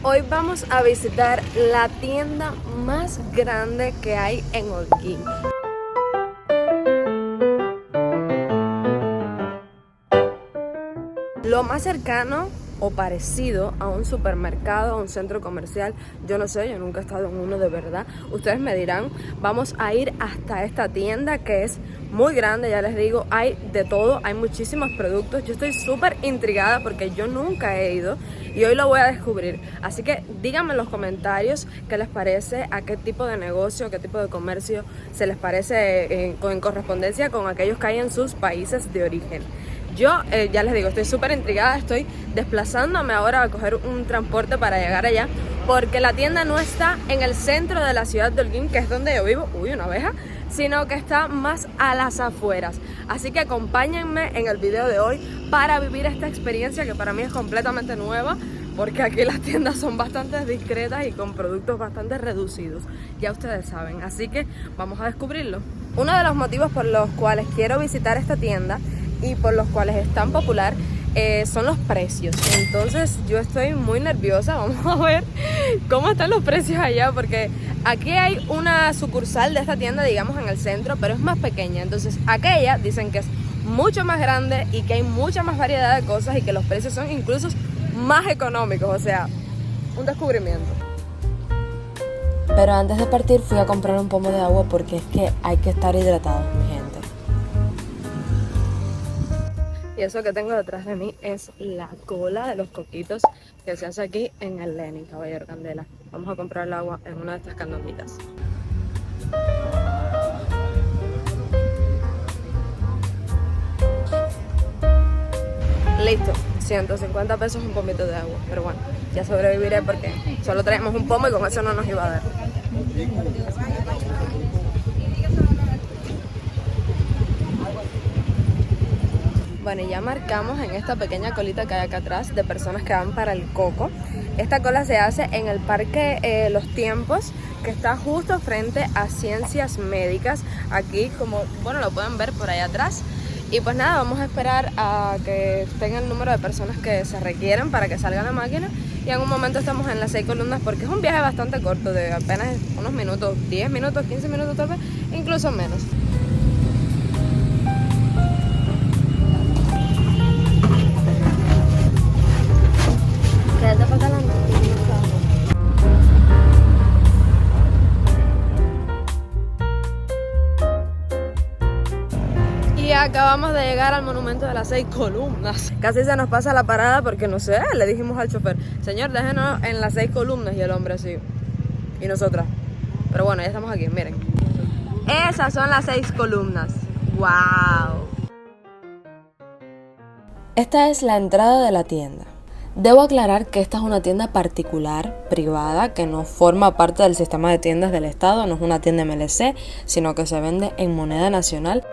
Hoy vamos a visitar la tienda más grande que hay en Holguín. Lo más cercano o parecido a un supermercado, a un centro comercial, yo no sé, yo nunca he estado en uno de verdad. Ustedes me dirán, vamos a ir hasta esta tienda que es muy grande, ya les digo, hay de todo, hay muchísimos productos. Yo estoy súper intrigada porque yo nunca he ido y hoy lo voy a descubrir. Así que díganme en los comentarios qué les parece, a qué tipo de negocio, qué tipo de comercio se les parece en correspondencia con aquellos que hay en sus países de origen. Yo ya les digo, estoy súper intrigada, estoy desplazándome ahora a coger un transporte para llegar allá, porque la tienda no está en el centro de la ciudad de Holguín, que es donde yo vivo, uy, una abeja, sino que está más a las afueras. Así que acompáñenme en el video de hoy para vivir esta experiencia que para mí es completamente nueva, porque aquí las tiendas son bastante discretas y con productos bastante reducidos, ya ustedes saben, así que vamos a descubrirlo. Uno de los motivos por los cuales quiero visitar esta tienda y por los cuales es tan popular son los precios. Entonces yo estoy muy nerviosa, vamos a ver cómo están los precios allá, porque aquí hay una sucursal de esta tienda, digamos, en el centro, pero es más pequeña. Entonces aquella dicen que es mucho más grande y que hay mucha más variedad de cosas y que los precios son incluso más económicos, o sea, un descubrimiento. Pero antes de partir fui a comprar un pomo de agua porque es que hay que estar hidratados, mi gente. Y eso que tengo detrás de mí es la cola de los coquitos que se hace aquí en el Lenin, Caballero Candela. Vamos a comprar el agua en una de estas candomitas. Listo, 150 pesos un pomito de agua. Pero bueno, ya sobreviviré porque solo traemos un pomo y con eso no nos iba a dar. Bueno, y ya marcamos en esta pequeña colita que hay acá atrás de personas que van para el Coco. Esta cola se hace en el Parque Los Tiempos, que está justo frente a Ciencias Médicas. Aquí, como, bueno, lo pueden ver por ahí atrás. Y pues nada, vamos a esperar a que tenga el número de personas que se requieren para que salga la máquina. Y en un momento estamos en las 6 columnas porque es un viaje bastante corto, de apenas unos minutos, 10 minutos, 15 minutos tal vez, incluso menos. Quédate para adelante. Y acabamos de llegar al monumento de las 6 columnas. Casi se nos pasa la parada porque no sé, le dijimos al chofer, señor, déjenos en las 6 columnas, y el hombre así. Y nosotras. Pero bueno, ya estamos aquí, miren. Esas son las 6 columnas. ¡Wow! Esta es la entrada de la tienda. Debo aclarar que esta es una tienda particular, privada, que no forma parte del sistema de tiendas del Estado, no es una tienda MLC, sino que se vende en moneda nacional.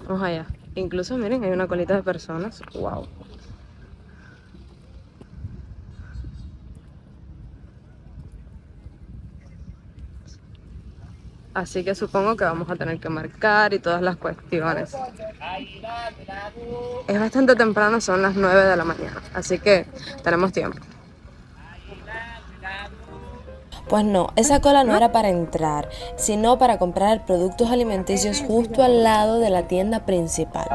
Vamos allá. Incluso, miren, hay una colita de personas. ¡Wow! Así que supongo que vamos a tener que marcar y todas las cuestiones. Es bastante temprano, son las 9 de la mañana, así que tenemos tiempo. Pues no, esa cola no era para entrar, sino para comprar productos alimenticios justo al lado de la tienda principal.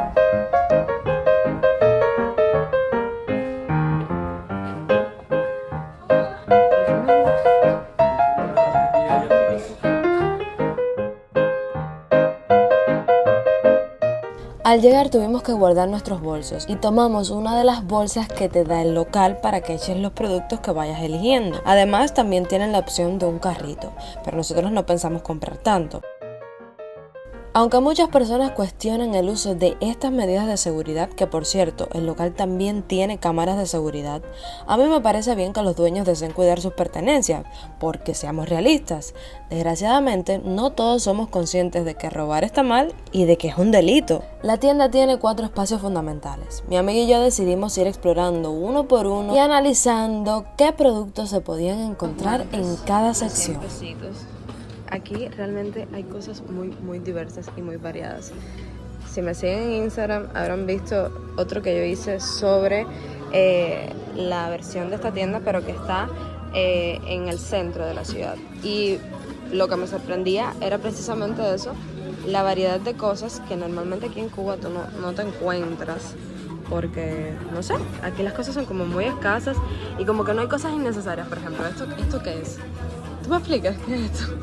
Al llegar tuvimos que guardar nuestros bolsos y tomamos una de las bolsas que te da el local para que eches los productos que vayas eligiendo. Además también tienen la opción de un carrito, pero nosotros no pensamos comprar tanto. Aunque muchas personas cuestionan el uso de estas medidas de seguridad, que por cierto, el local también tiene cámaras de seguridad, a mí me parece bien que los dueños deseen cuidar sus pertenencias, porque seamos realistas, desgraciadamente no todos somos conscientes de que robar está mal y de que es un delito. La tienda tiene 4 espacios fundamentales. Mi amiga y yo decidimos ir explorando uno por uno y analizando qué productos se podían encontrar en cada sección. Aquí realmente hay cosas muy diversas y muy variadas. Si me siguen en Instagram habrán visto otro que yo hice sobre la versión de esta tienda, pero que está en el centro de la ciudad. Y lo que me sorprendía era precisamente eso, la variedad de cosas que normalmente aquí en Cuba tú no te encuentras. Porque, no sé, aquí las cosas son como muy escasas y como que no hay cosas innecesarias. Por ejemplo, ¿esto qué es? ¿Tú me explicas qué es esto?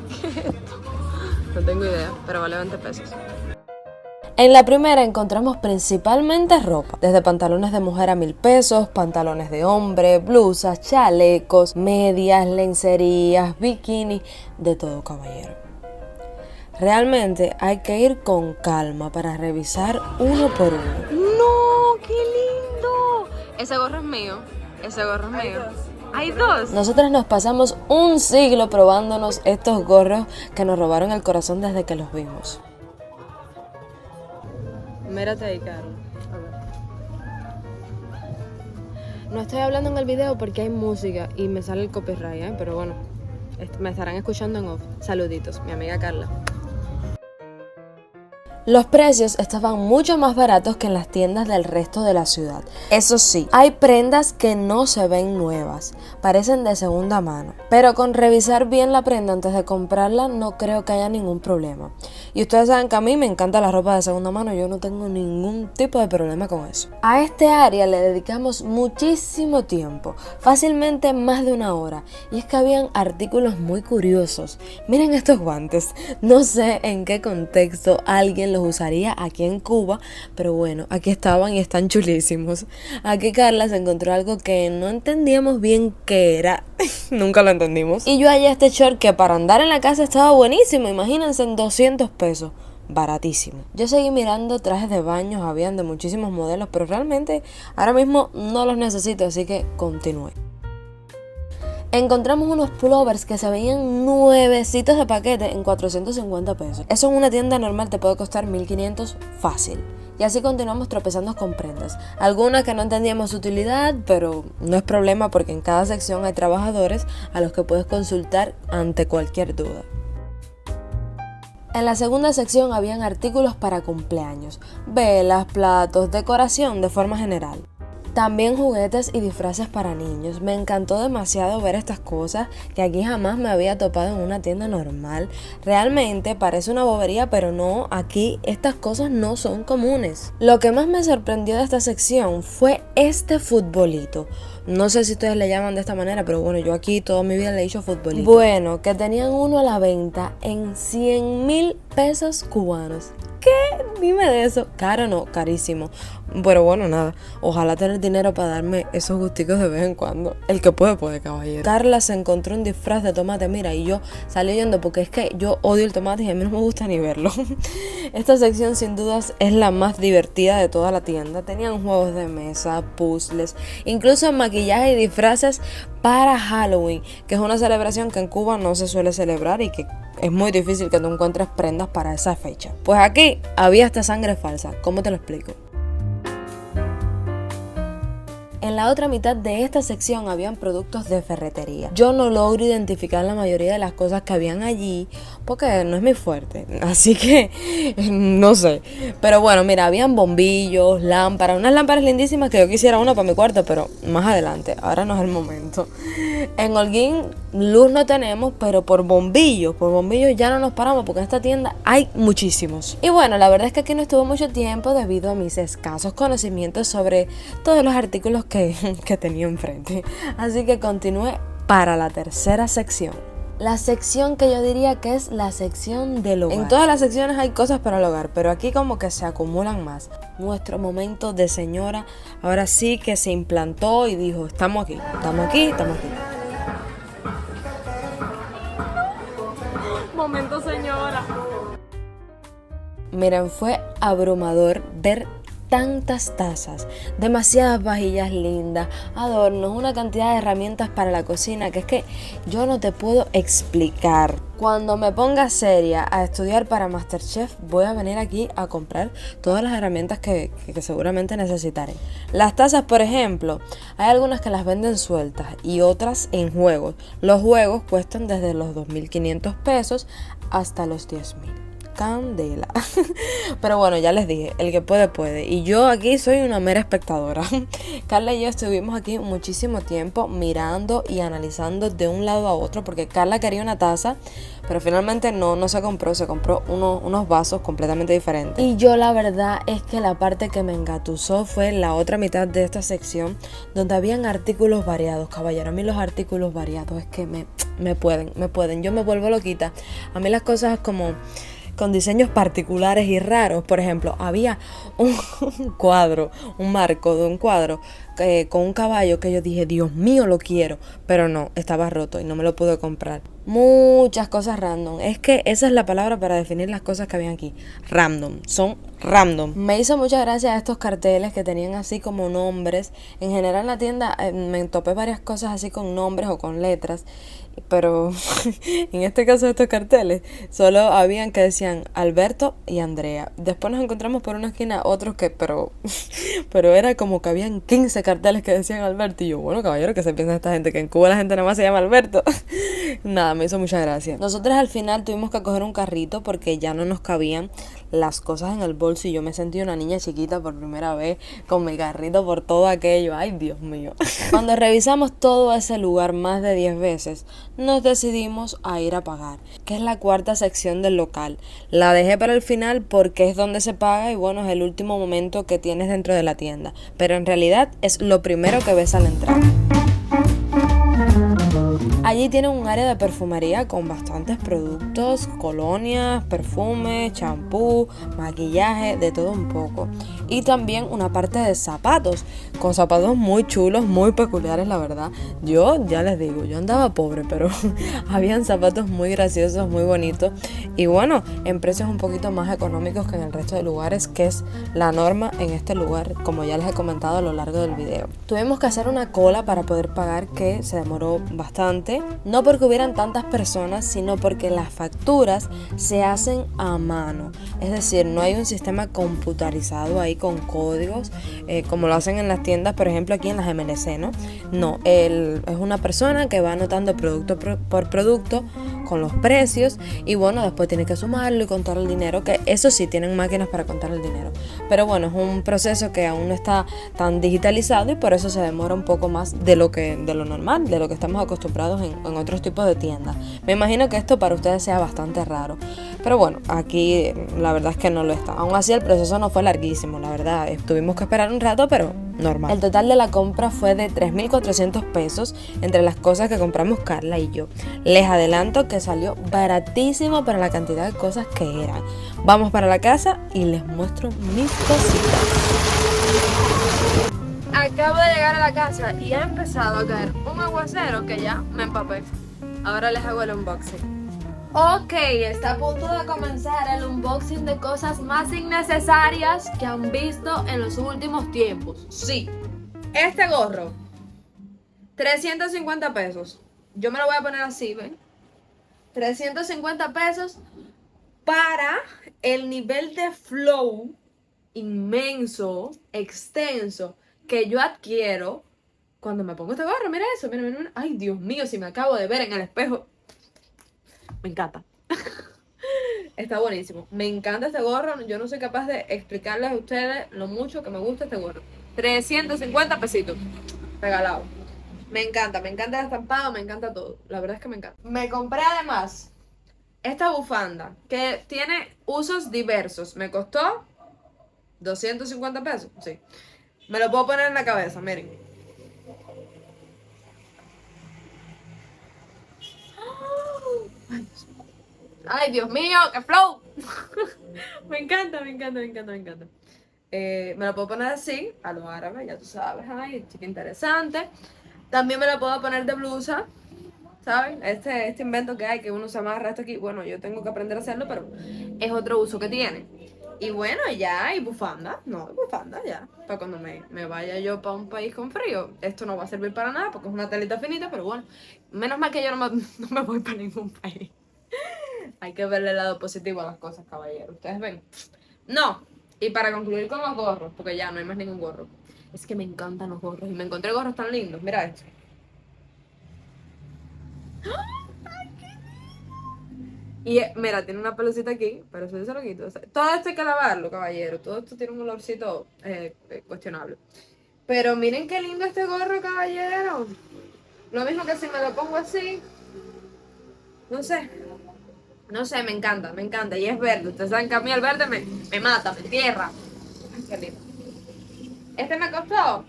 ¿Qué es esto? No tengo idea, pero vale 20 pesos. En la primera encontramos principalmente ropa, desde pantalones de mujer a 1000 pesos, pantalones de hombre, blusas, chalecos, medias, lencerías, bikinis, de todo, caballero. Realmente hay que ir con calma para revisar uno por uno. ¡No! ¡Qué lindo! Ese gorro es mío. Ese gorro es mío. ¿Hay dos? Nosotros nos pasamos un siglo probándonos estos gorros que nos robaron el corazón desde que los vimos. Mírate ahí, Carlos. No estoy hablando en el video porque hay música y me sale el copyright, pero bueno, me estarán escuchando en off. Saluditos, mi amiga Carla. Los precios estaban mucho más baratos que en las tiendas del resto de la ciudad. Eso sí, hay prendas que no se ven nuevas, parecen de segunda mano. Pero con revisar bien la prenda antes de comprarla no creo que haya ningún problema. Y ustedes saben que a mí me encanta la ropa de segunda mano, yo no tengo ningún tipo de problema con eso. A este área le dedicamos muchísimo tiempo, fácilmente más de 1 hora. Y es que habían artículos muy curiosos. Miren estos guantes, no sé en qué contexto alguien los usaría aquí en Cuba, pero bueno, aquí estaban y están chulísimos. Aquí Carla se encontró algo que no entendíamos bien qué era. Nunca lo entendimos. Y yo hallé este short que para andar en la casa estaba buenísimo, imagínense, en 200 pesos. Baratísimo. Yo seguí mirando trajes de baños, habían de muchísimos modelos, pero realmente ahora mismo no los necesito, así que continué. Encontramos unos pullovers que se veían nuevecitos de paquete en 450 pesos. Eso en una tienda normal te puede costar 1500 fácil. Y así continuamos tropezando con prendas. Algunas que no entendíamos su utilidad, pero no es problema porque en cada sección hay trabajadores a los que puedes consultar ante cualquier duda. En la segunda sección habían artículos para cumpleaños, velas, platos, decoración de forma general. También juguetes y disfraces para niños. Me encantó demasiado ver estas cosas que aquí jamás me había topado en una tienda normal. Realmente parece una bobería, pero no, aquí estas cosas no son comunes. Lo que más me sorprendió de esta sección fue este futbolito. No sé si ustedes le llaman de esta manera, pero bueno, yo aquí toda mi vida le he dicho futbolito. Bueno, que tenían uno a la venta en 100.000 pesos cubanos. ¿Qué? Dime de eso. Caro no, carísimo. Pero bueno, nada. Ojalá tener dinero para darme esos gusticos de vez en cuando. El que puede, puede, caballero. Carla se encontró un disfraz de tomate, mira, y yo salí yendo porque es que yo odio el tomate y a mí no me gusta ni verlo. Esta sección sin dudas es la más divertida de toda la tienda. Tenían juegos de mesa, puzzles, incluso maquillaje y disfraces para Halloween, que es una celebración que en Cuba no se suele celebrar y que es muy difícil que tú encuentres prendas para esa fecha. Pues aquí había hasta sangre falsa. ¿Cómo te lo explico? En la otra mitad de esta sección habían productos de ferretería. Yo no logro identificar la mayoría de las cosas que habían allí porque no es mi fuerte, así que no sé. Pero bueno, mira, habían bombillos, lámparas, unas lámparas lindísimas que yo quisiera una para mi cuarto, pero más adelante, ahora no es el momento. En Holguín luz no tenemos, pero por bombillos ya no nos paramos porque en esta tienda hay muchísimos. Y bueno, la verdad es que aquí no estuve mucho tiempo debido a mis escasos conocimientos sobre todos los artículos que tenía enfrente. Así que continué para la tercera sección. La sección que yo diría que es la sección del hogar. En todas las secciones hay cosas para el hogar, pero aquí como que se acumulan más. Nuestro momento de señora, ahora sí que se implantó y dijo, estamos aquí, estamos aquí, estamos aquí. Momento señora. Miren, fue abrumador ver tantas tazas, demasiadas vajillas lindas, adornos, una cantidad de herramientas para la cocina que es que yo no te puedo explicar. Cuando me ponga seria a estudiar para MasterChef, voy a venir aquí a comprar todas las herramientas que seguramente necesitaré. Las tazas, por ejemplo, hay algunas que las venden sueltas y otras en juegos. Los juegos cuestan desde los 2.500 pesos hasta los 10.000. candela. Pero bueno, ya les dije, el que puede, puede. Y yo aquí soy una mera espectadora. Carla y yo estuvimos aquí muchísimo tiempo mirando y analizando de un lado a otro, porque Carla quería una taza, pero finalmente no se compró unos vasos completamente diferentes. Y yo la verdad es que la parte que me engatusó fue la otra mitad de esta sección, donde habían artículos variados, caballero. A mí los artículos variados es que me pueden. Yo me vuelvo loquita. A mí las cosas como con diseños particulares y raros. Por ejemplo, había un cuadro, un marco de un cuadro con un caballo que yo dije, Dios mío, lo quiero. Pero no, estaba roto y no me lo pude comprar. Muchas cosas random. Es que esa es la palabra para definir las cosas que habían aquí. Random. Son random. Me hizo mucha gracia estos carteles que tenían así como nombres. En general en la tienda me topé varias cosas así con nombres o con letras. Pero en este caso de estos carteles solo habían que decían Alberto y Andrea. Después nos encontramos por una esquina otros que, pero era como que habían 15 carteles que decían Alberto. Y yo, bueno, caballero, ¿qué se piensa esta gente? Que en Cuba la gente nada más se llama Alberto. Nada, me hizo mucha gracia. Nosotros al final tuvimos que coger un carrito porque ya no nos cabían las cosas en el bolso y yo me sentí una niña chiquita por primera vez con mi carrito por todo aquello. Ay, Dios mío. Cuando revisamos todo ese lugar más de 10 veces, nos decidimos a ir a pagar, que es la cuarta sección del local. La dejé para el final porque es donde se paga y bueno, es el último momento que tienes dentro de la tienda, pero en realidad es lo primero que ves al entrar. Allí tienen un área de perfumería con bastantes productos, colonias, perfumes, champú, maquillaje, de todo un poco. Y también una parte de zapatos, con zapatos muy chulos, muy peculiares, la verdad. Yo ya les digo, yo andaba pobre, pero habían zapatos muy graciosos, muy bonitos. Y bueno, en precios un poquito más económicos que en el resto de lugares, que es la norma en este lugar, como ya les he comentado a lo largo del video. Tuvimos que hacer una cola para poder pagar, que se demoró bastante. No porque hubieran tantas personas, sino porque las facturas se hacen a mano. Es decir, no hay un sistema computarizado ahí con códigos, como lo hacen en las tiendas, por ejemplo aquí en las MLC, ¿no? No, es una persona que va anotando producto por producto con los precios y bueno, después tiene que sumarlo y contar el dinero, que eso sí, tienen máquinas para contar el dinero. Pero bueno, es un proceso que aún no está tan digitalizado y por eso se demora un poco más de lo normal, de lo que estamos acostumbrados en otros tipos de tiendas. Me imagino que esto para ustedes sea bastante raro, pero bueno, aquí la verdad es que no lo está. Aún así el proceso no fue larguísimo, la verdad, tuvimos que esperar un rato, pero normal. El total de la compra fue de 3.400 pesos entre las cosas que compramos Carla y yo. Les adelanto que salió baratísimo para la cantidad de cosas que eran. Vamos para la casa y les muestro mis cositas. Acabo de llegar a la casa y ha empezado a caer un aguacero que ya me empapé. Ahora les hago el unboxing. Ok, está a punto de comenzar el unboxing de cosas más innecesarias que han visto en los últimos tiempos. Sí, este gorro, 350 pesos. Yo me lo voy a poner así, ¿ven? 350 pesos para el nivel de flow inmenso, extenso, que yo adquiero cuando me pongo este gorro. Mira eso, mira. Ay, Dios mío, si me acabo de ver en el espejo. Me encanta. Está buenísimo. Me encanta este gorro. Yo no soy capaz de explicarles a ustedes lo mucho que me gusta este gorro. 350 pesitos. Regalado. Me encanta el estampado, me encanta todo. La verdad es que me encanta. Me compré además esta bufanda que tiene usos diversos. Me costó 250 pesos. Sí. Me lo puedo poner en la cabeza, miren. Ay, Dios mío, qué flow. Me encanta. Me lo puedo poner así, a lo árabe, ya tú sabes. Ay, chica interesante. También me lo puedo poner de blusa, ¿sabes? Este invento que hay, que uno se amarra esto aquí. Bueno, yo tengo que aprender a hacerlo, pero es otro uso que tiene. Y bueno, ya, y bufanda. No, bufanda ya. Para cuando me vaya yo para un país con frío. Esto no va a servir para nada porque es una telita finita, pero bueno. Menos mal que yo no me voy para ningún país. Hay que verle el lado positivo a las cosas, caballero. ¿Ustedes ven? No. Y para concluir con los gorros, porque ya no hay más ningún gorro. Es que me encantan los gorros. Y me encontré gorros tan lindos. Mira esto. Y mira, tiene una pelucita aquí, pero eso yo se lo quito. O sea, todo esto hay que lavarlo, caballero. Todo esto tiene un olorcito cuestionable. Pero miren qué lindo este gorro, caballero. Lo mismo que si me lo pongo así. No sé. No sé, me encanta, me encanta. Y es verde. Ustedes saben que a mí el verde me mata, me entierra. Ay, qué lindo. Este me costó.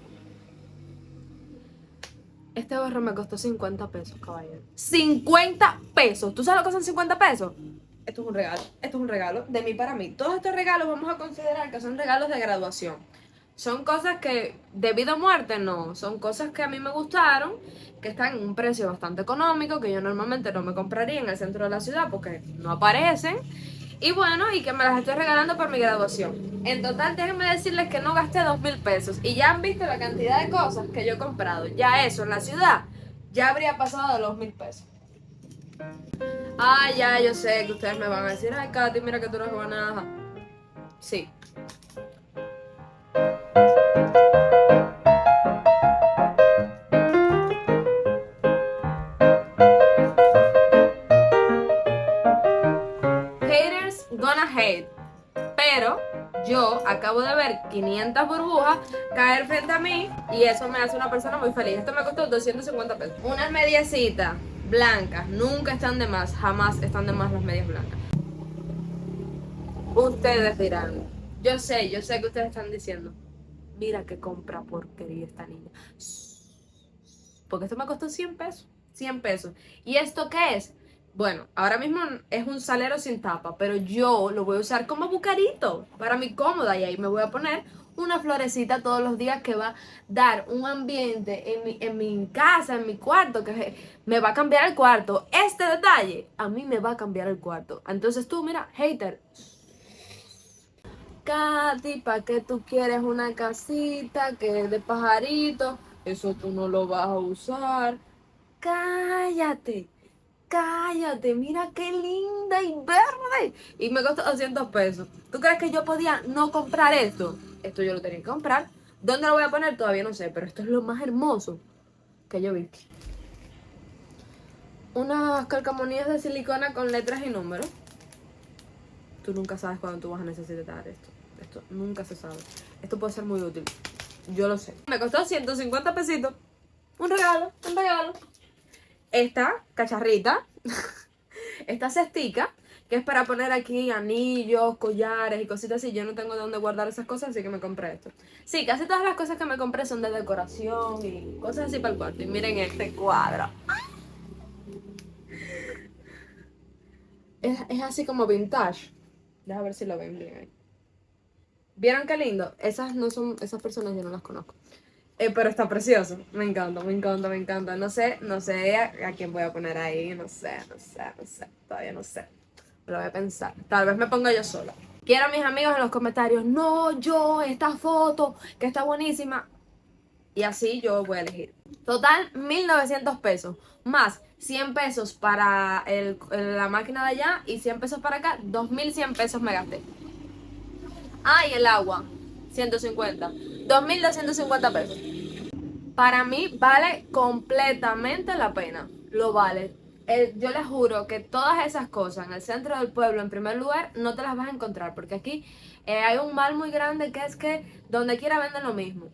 Este gorro me costó 50 pesos, caballero. 50 pesos. ¿Tú sabes lo que son 50 pesos? Esto es un regalo. Esto es un regalo de mí para mí. Todos estos regalos vamos a considerar que son regalos de graduación. Son cosas que, debido a muerte, no. Son cosas que a mí me gustaron, que están en un precio bastante económico, que yo normalmente no me compraría en el centro de la ciudad porque no aparecen. Y bueno, y que me las estoy regalando por mi graduación. En total, déjenme decirles que no gasté 2.000 pesos. Y ya han visto la cantidad de cosas que yo he comprado. Ya eso en la ciudad ya habría pasado de los 1.000 pesos. Ah, ya, yo sé que ustedes me van a decir, ay, Katy, mira que tú eres buena. Sí. Haters gonna hate. Pero yo acabo de ver 500 burbujas caer frente a mí y eso me hace una persona muy feliz. Esto me costó 250 pesos. Unas mediecitas blancas nunca están de más, jamás están de más las medias blancas. Ustedes dirán, yo sé que ustedes están diciendo, mira que compra porquería esta niña. Porque esto me costó 100 pesos. 100 pesos. ¿Y esto qué es? Bueno, ahora mismo es un salero sin tapa, pero yo lo voy a usar como bucarito para mi cómoda y ahí me voy a poner una florecita todos los días que va a dar un ambiente en mi casa, en mi cuarto, que me va a cambiar el cuarto. Este detalle a mí me va a cambiar el cuarto. Entonces tú, mira, hater. Katy, ¿para qué tú quieres una casita que es de pajarito? Eso tú no lo vas a usar. Cállate. Cállate, mira qué linda y verde. Y me costó 200 pesos. ¿Tú crees que yo podía no comprar esto? Esto yo lo tenía que comprar. ¿Dónde lo voy a poner? Todavía no sé, pero esto es lo más hermoso que yo vi. Unas calcamonías de silicona con letras y números. Tú nunca sabes cuándo tú vas a necesitar esto. Esto nunca se sabe. Esto puede ser muy útil. Yo lo sé. Me costó 150 pesitos. Un regalo, un regalo. Esta cacharrita, esta cestica, que es para poner aquí anillos, collares y cositas así. Yo no tengo de dónde guardar esas cosas, así que me compré esto. Sí, casi todas las cosas que me compré son de decoración y cosas así para el cuarto. Y miren este cuadro. Es así como vintage. Déjame ver si lo ven bien ahí. ¿Vieron qué lindo? Esas no son, esas personas yo no las conozco. Pero está precioso. Me encanta, me encanta, me encanta. No sé a quién voy a poner ahí. No sé. Todavía no sé. Lo voy a pensar. Tal vez me ponga yo sola. Quiero a mis amigos en los comentarios. No, yo, esta foto, que está buenísima. Y así yo voy a elegir. Total, 1.900 pesos. Más 100 pesos para la máquina de allá y 100 pesos para acá. 2.100 pesos me gasté. Ah, y el agua. 150. 2.250 pesos. Para mí vale completamente la pena. Lo vale. Yo les juro que todas esas cosas en el centro del pueblo, en primer lugar, no te las vas a encontrar. Porque aquí hay un mal muy grande que es que donde quiera venden lo mismo.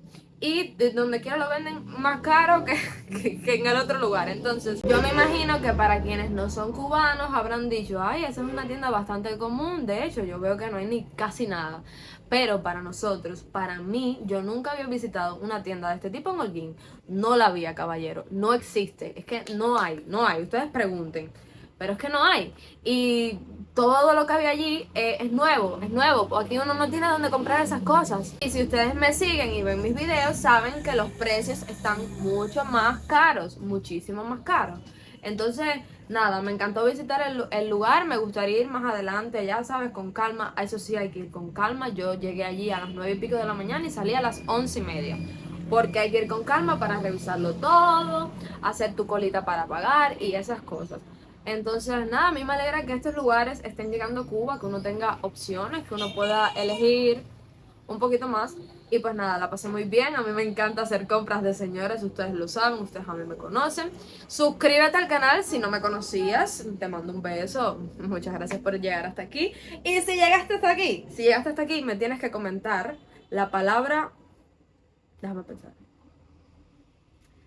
Y de donde quiera lo venden más caro que en el otro lugar. Entonces, yo me imagino que para quienes no son cubanos habrán dicho, ay, esa es una tienda bastante común. De hecho, yo veo que no hay ni casi nada. Pero para nosotros, para mí, yo nunca había visitado una tienda de este tipo en Holguín. No la había, caballero. No existe. Es que no hay. Ustedes pregunten. Pero es que no hay. Y todo lo que había allí es nuevo. Aquí uno no tiene dónde comprar esas cosas. Y si ustedes me siguen y ven mis videos, saben que los precios están mucho más caros. Muchísimo más caros. Entonces, nada, me encantó visitar el lugar. Me gustaría ir más adelante, ya sabes, con calma. Eso sí, hay que ir con calma. Yo llegué allí a las 9:00 de la mañana y salí a las 11:30. Porque hay que ir con calma para revisarlo todo, hacer tu colita para pagar y esas cosas. Entonces, nada, a mí me alegra que estos lugares estén llegando a Cuba, que uno tenga opciones, que uno pueda elegir un poquito más. Y pues nada, la pasé muy bien. A mí me encanta hacer compras de señores, ustedes lo saben, ustedes a mí me conocen. Suscríbete al canal si no me conocías, te mando un beso. Muchas gracias por llegar hasta aquí. Y si llegaste hasta aquí, me tienes que comentar la palabra, déjame pensar,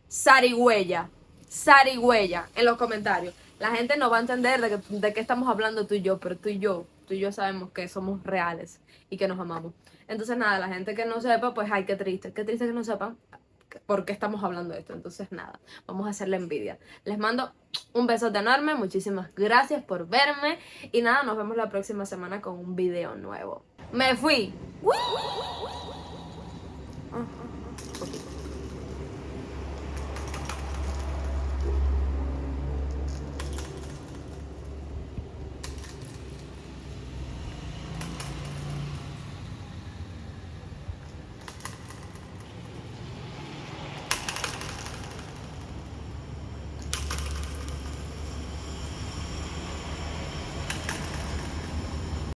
zarigüeya en los comentarios. La gente no va a entender de qué estamos hablando tú y yo, pero tú y yo sabemos que somos reales y que nos amamos. Entonces nada, la gente que no sepa, pues ay, qué triste que no sepan por qué estamos hablando de esto. Entonces nada, vamos a hacerle envidia. Les mando un besote enorme, muchísimas gracias por verme y nada, nos vemos la próxima semana con un video nuevo. ¡Me fui! ¡Woo!